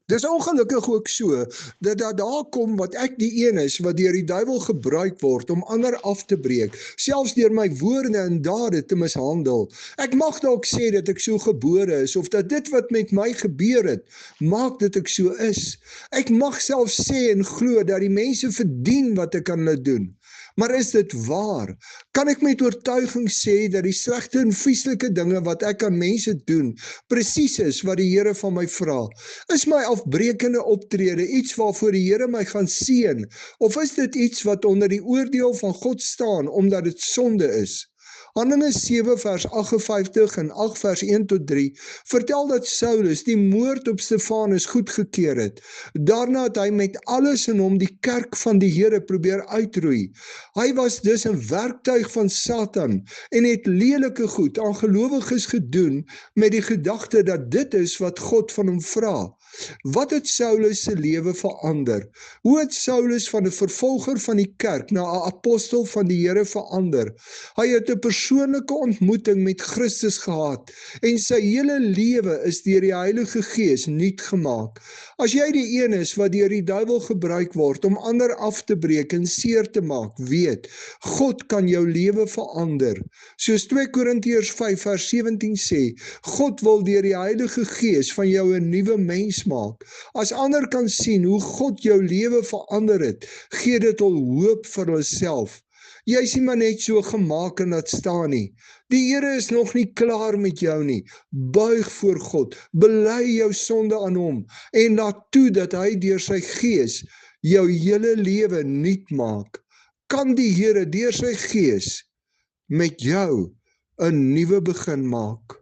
Dis ongelukkig ook so, dat daar kom wat ek die een is, wat deur die duiwel gebruik word om ander af te breek, selfs deur my woorde en dade te mishandel. Ek mag dalk sê dat ek so gebore is, of dat dit wat met my gebeur het, maak dat ek so is. Ek mag self sê en glo dat die mense verdien wat ek aan hulle doen. Maar is dit waar? Kan ek met oortuiging sê dat die slegte en vieslike dinge wat ek aan mense doen, presies is wat die Here van my vra? Is my afbrekende optrede iets waarvoor die Here my gaan seën, of is dit iets wat onder die oordeel van God staan, omdat dit sonde is? Handelinge 7 vers 58 en 8 vers 1 tot 3 vertel dat Saulus die moord op Stefanus goedgekeur het. Daarna het hy met alles in hom die kerk van die Here probeer uitroei. Hy was dus 'n werktuig van Satan en het lelike goed aan gelowiges gedoen met die gedagte dat dit is wat God van hom vra. Wat het Saulus se lewe verander? Hoe het Saulus van 'n vervolger van die kerk na 'n apostel van die Here verander? Hy het 'n persoonlike ontmoeting met Christus gehad en sy hele lewe is deur die Heilige Gees nuut gemaak. As jy die een is wat deur die duiwel gebruik word om ander af te breek en seer te maak, weet, God kan jou lewe verander. Soos 2 Korintiërs 5 vers 17 sê, God wil deur die Heilige Gees van jou 'n nuwe mens maak. As ander kan sien hoe God jou lewe verander het, gee dit hul hoop vir hulself. Jy is nie maar net so gemaak en laat staan nie. Die Here is nog nie klaar met jou nie. Buig voor God, bely jou sonde aan hom en laat toe dat hy deur sy Gees jou hele lewe nuut maak. Kan die Here deur sy Gees met jou 'n nuwe begin maak?